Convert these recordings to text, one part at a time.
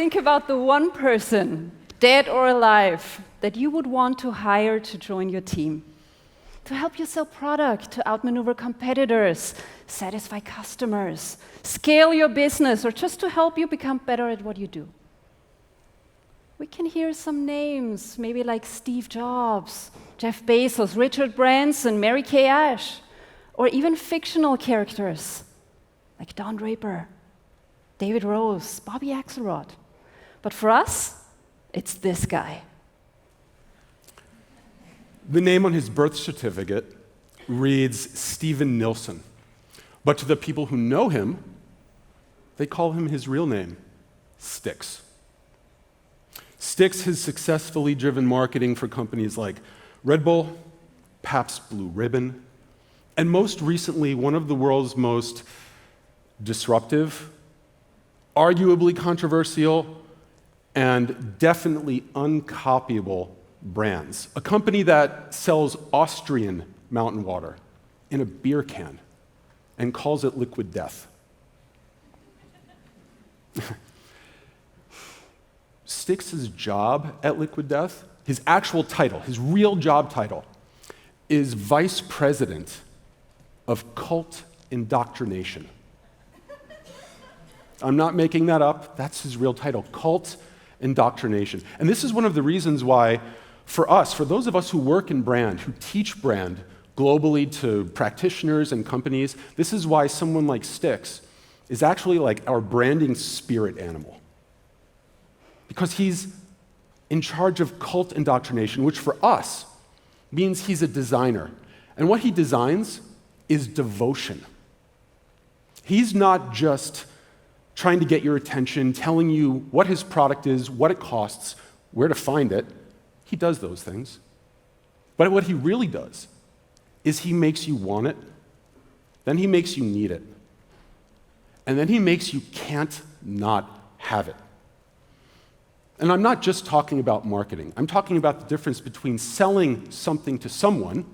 Think about the one person, dead or alive, that you would want to hire to join your team, to help you sell product, to outmaneuver competitors, satisfy customers, scale your business, or just to help you become better at what you do. We can hear some names, maybe like Steve Jobs, Jeff Bezos, Richard Branson, Mary Kay Ash, or even fictional characters like Don Draper, David Rose, Bobby Axelrod. But for us, it's this guy. The name on his birth certificate reads Steven Nilsson, but to the people who know him, they call him his real name, Styx. Styx has successfully driven marketing for companies like Red Bull, Pabst Blue Ribbon, and most recently, one of the world's most disruptive, arguably controversial, and definitely uncopyable brands. A company that sells Austrian mountain water in a beer can and calls it Liquid Death. Styx's job at Liquid Death, his actual title, his real job title, is Vice President of Cult Indoctrination. I'm not making that up. That's his real title, Cult Indoctrination. And this is one of the reasons why, for us, for those of us who work in brand, who teach brand globally to practitioners and companies, this is why someone like Styx is actually like our branding spirit animal. Because he's in charge of cult indoctrination, which for us means he's a designer. And what he designs is devotion. He's not just trying to get your attention, telling you what his product is, what it costs, where to find it. He does those things. But what he really does is he makes you want it, then he makes you need it, and then he makes you can't not have it. And I'm not just talking about marketing. I'm talking about the difference between selling something to someone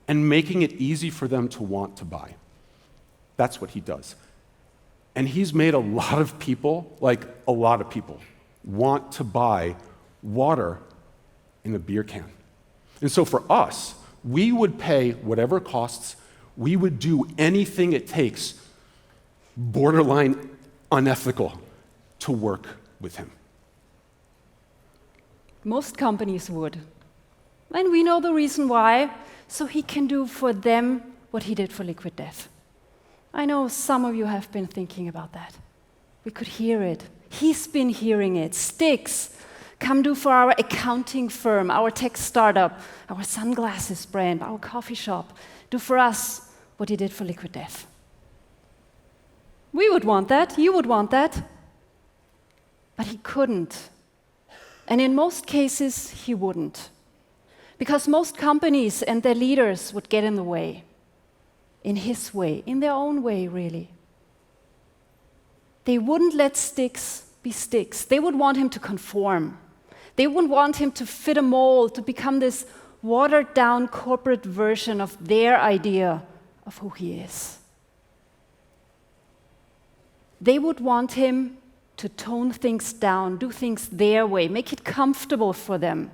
and making it easy for them to want to buy. That's what he does. And he's made a lot of people, want to buy water in a beer can. And so for us, we would pay whatever it costs, we would do anything it takes, borderline unethical, to work with him. Most companies would. And we know the reason why, so he can do for them what he did for Liquid Death. I know some of you have been thinking about that. We could hear it. He's been hearing it. Styx, come do for our accounting firm, our tech startup, our sunglasses brand, our coffee shop. Do for us what he did for Liquid Death. We would want that. You would want that. But he couldn't. And in most cases, he wouldn't. Because most companies and their leaders would get in the way. In his way, in their own way, really. They wouldn't let Styx be Styx. They would want him to conform. They wouldn't want him to fit a mold, to become this watered-down corporate version of their idea of who he is. They would want him to tone things down, do things their way, make it comfortable for them.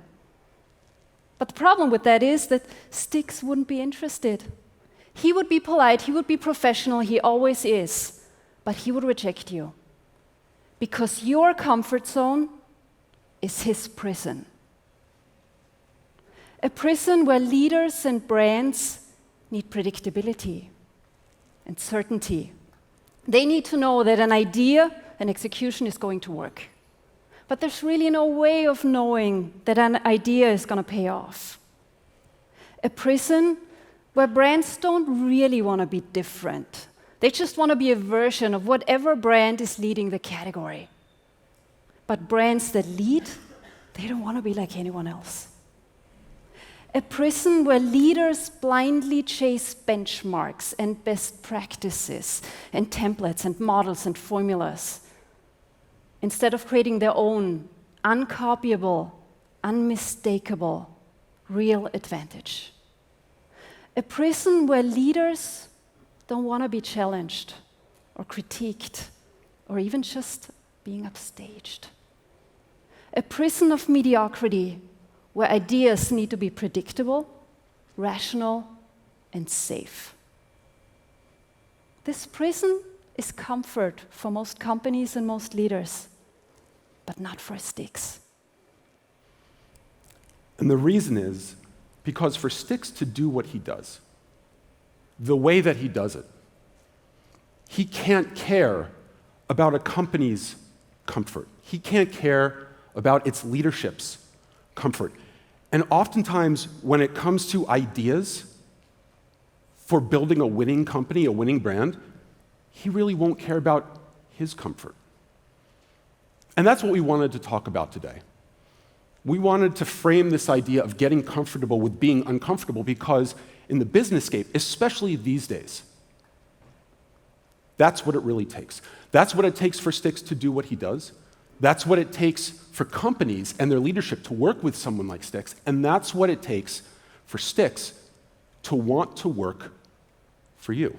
But the problem with that is that Styx wouldn't be interested. He would be polite, he would be professional, he always is, but he would reject you. Because your comfort zone is his prison. A prison where leaders and brands need predictability and certainty. They need to know that an idea and execution is going to work. But there's really no way of knowing that an idea is going to pay off. A prison where brands don't really want to be different. They just want to be a version of whatever brand is leading the category. But brands that lead, they don't want to be like anyone else. A prison where leaders blindly chase benchmarks and best practices and templates and models and formulas instead of creating their own uncopyable, unmistakable, real advantage. A prison where leaders don't want to be challenged or critiqued or even just being upstaged. A prison of mediocrity where ideas need to be predictable, rational, and safe. This prison is comfort for most companies and most leaders, but not for Stix. And the reason is because for Stix to do what he does, the way that he does it, he can't care about a company's comfort. He can't care about its leadership's comfort. And oftentimes, when it comes to ideas for building a winning company, a winning brand, he really won't care about his comfort. And that's what we wanted to talk about today. We wanted to frame this idea of getting comfortable with being uncomfortable because in the business scape, especially these days, that's what it really takes. That's what it takes for Stix to do what he does. That's what it takes for companies and their leadership to work with someone like Stix. And that's what it takes for Stix to want to work for you.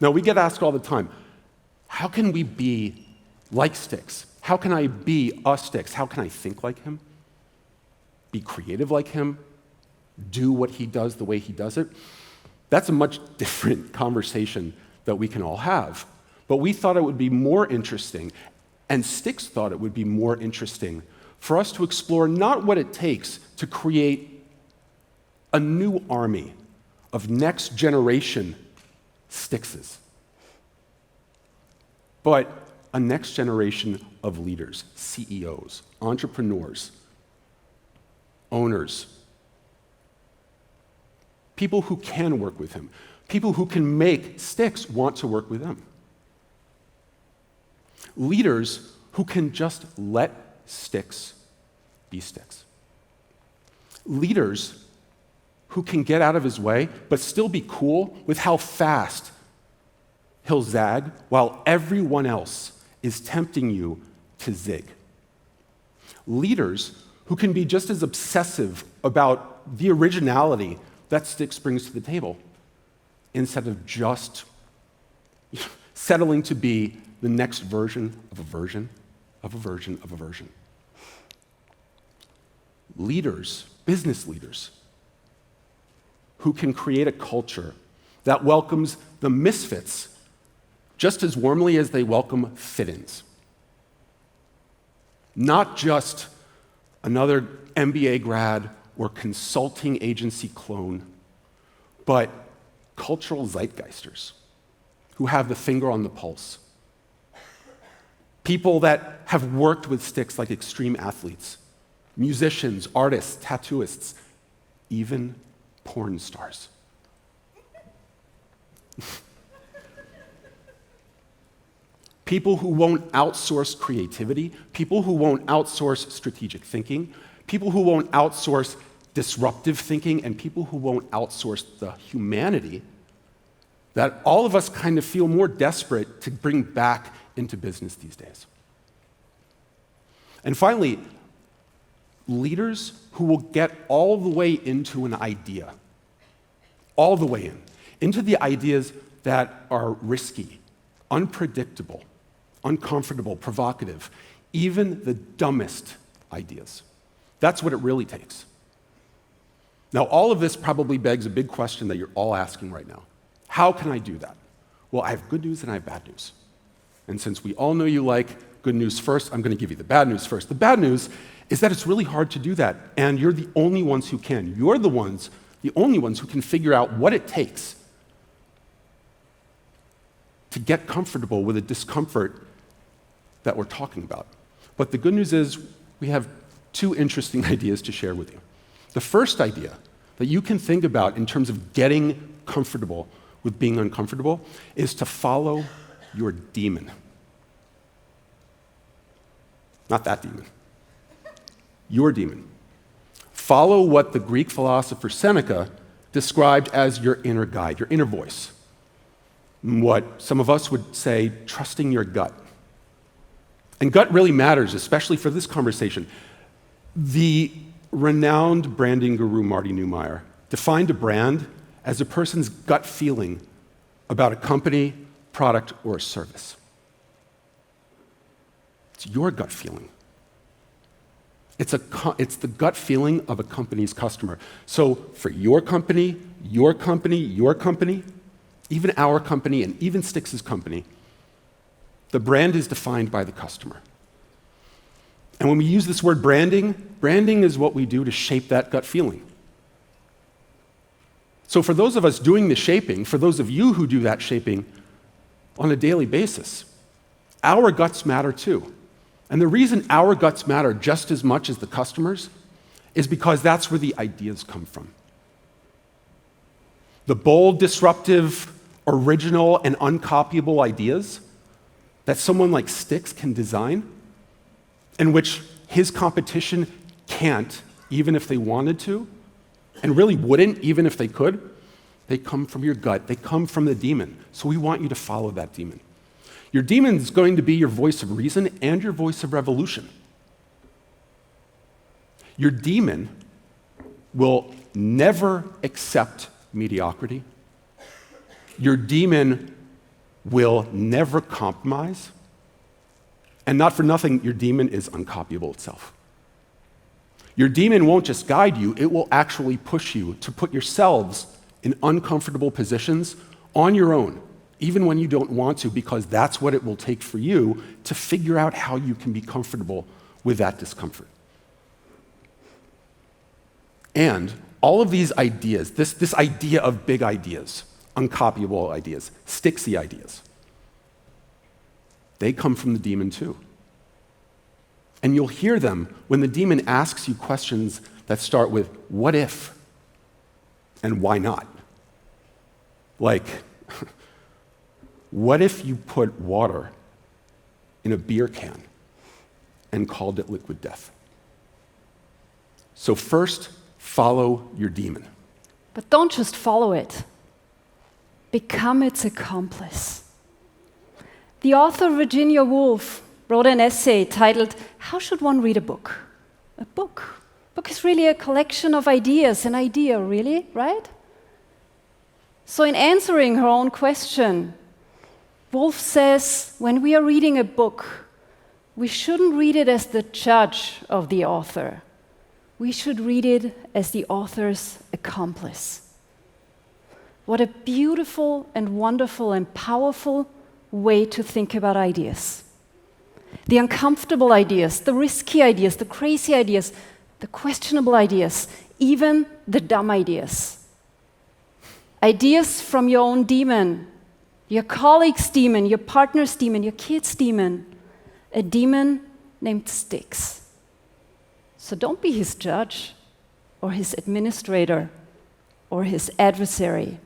Now, we get asked all the time, how can we be like Stix? How can I be a Stix? How can I think like him? Be creative like him? Do what he does the way he does it? That's a much different conversation that we can all have. But we thought it would be more interesting, and Stix thought it would be more interesting for us to explore not what it takes to create a new army of next generation Stixes, but a next generation of leaders, CEOs, entrepreneurs, owners, people who can work with him, people who can make Stix want to work with them. Leaders who can just let Stix be Stix. Leaders who can get out of his way but still be cool with how fast he'll zag while everyone else is tempting you to zig. Leaders who can be just as obsessive about the originality that Stix brings to the table instead of just settling to be the next version of a version of a version of a version. Leaders, business leaders, who can create a culture that welcomes the misfits just as warmly as they welcome fit-ins. Not just another MBA grad or consulting agency clone, but cultural zeitgeisters who have the finger on the pulse. People that have worked with Stix like extreme athletes, musicians, artists, tattooists, even porn stars. People who won't outsource creativity, people who won't outsource strategic thinking, people who won't outsource disruptive thinking, and people who won't outsource the humanity that all of us kind of feel more desperate to bring back into business these days. And finally, leaders who will get all the way into an idea, all the way into the ideas that are risky, unpredictable, uncomfortable, provocative, even the dumbest ideas. That's what it really takes. Now, all of this probably begs a big question that you're all asking right now. How can I do that? Well, I have good news and I have bad news. And since we all know you like good news first, I'm going to give you the bad news first. The bad news is that it's really hard to do that, and you're the only ones who can. You're the only ones who can figure out what it takes to get comfortable with the discomfort that we're talking about. But the good news is we have two interesting ideas to share with you. The first idea that you can think about in terms of getting comfortable with being uncomfortable is to follow your demon. Not that demon. Your demon. Follow what the Greek philosopher Seneca described as your inner guide, your inner voice. What some of us would say, trusting your gut. And gut really matters, especially for this conversation. The renowned branding guru Marty Neumeier defined a brand as a person's gut feeling about a company, product, or a service. It's your gut feeling. It's the gut feeling of a company's customer. So for your company, your company, your company, even our company, and even Styx's company, the brand is defined by the customer. And when we use this word branding, branding is what we do to shape that gut feeling. So for those of us doing the shaping, for those of you who do that shaping on a daily basis, our guts matter too. And the reason our guts matter just as much as the customers is because that's where the ideas come from. The bold, disruptive, original, and uncopyable ideas that someone like Styx can design, in which his competition can't, even if they wanted to, and really wouldn't, even if they could, they come from your gut. They come from the demon. So we want you to follow that demon. Your demon is going to be your voice of reason and your voice of revolution. Your demon will never accept mediocrity. Your demon will never compromise. And not for nothing, your demon is uncopyable itself. Your demon won't just guide you, it will actually push you to put yourselves in uncomfortable positions on your own, even when you don't want to, because that's what it will take for you to figure out how you can be comfortable with that discomfort. And all of these ideas, this idea of big ideas, uncopyable ideas, Styxy ideas, they come from the demon too. And you'll hear them when the demon asks you questions that start with, what if? And why not? Like, what if you put water in a beer can and called it liquid death? So first, follow your demon. But don't just follow it. Become its accomplice. The author Virginia Woolf wrote an essay titled, How Should One Read a Book? A book. A book is really a collection of ideas, an idea, really, right? So in answering her own question, Woolf says, when we are reading a book, we shouldn't read it as the judge of the author. We should read it as the author's accomplice. What a beautiful and wonderful and powerful way to think about ideas. The uncomfortable ideas, the risky ideas, the crazy ideas, the questionable ideas, even the dumb ideas. Ideas from your own demon, your colleague's demon, your partner's demon, your kid's demon, a demon named Styx. So don't be his judge or his administrator or his adversary.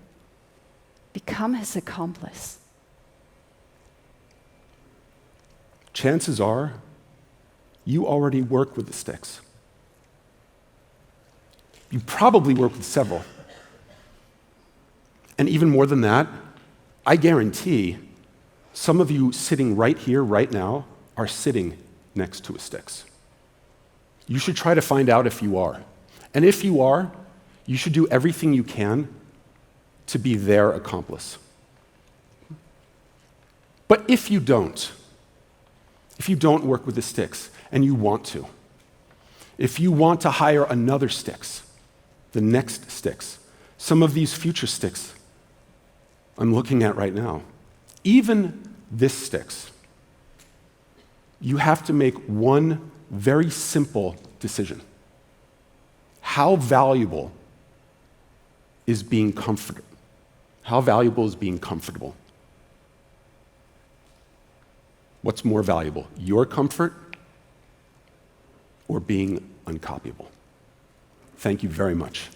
Become his accomplice. Chances are you already work with the Styx. You probably work with several. And even more than that, I guarantee some of you sitting right here, right now, are sitting next to a Styx. You should try to find out if you are. And if you are, you should do everything you can to be their accomplice. But if you don't work with the Styx and you want to, if you want to hire another Styx, the next Styx, some of these future Styx I'm looking at right now, even this Styx, you have to make one very simple decision. How valuable is being comfortable? How valuable is being comfortable? What's more valuable, your comfort or being uncopyable? Thank you very much.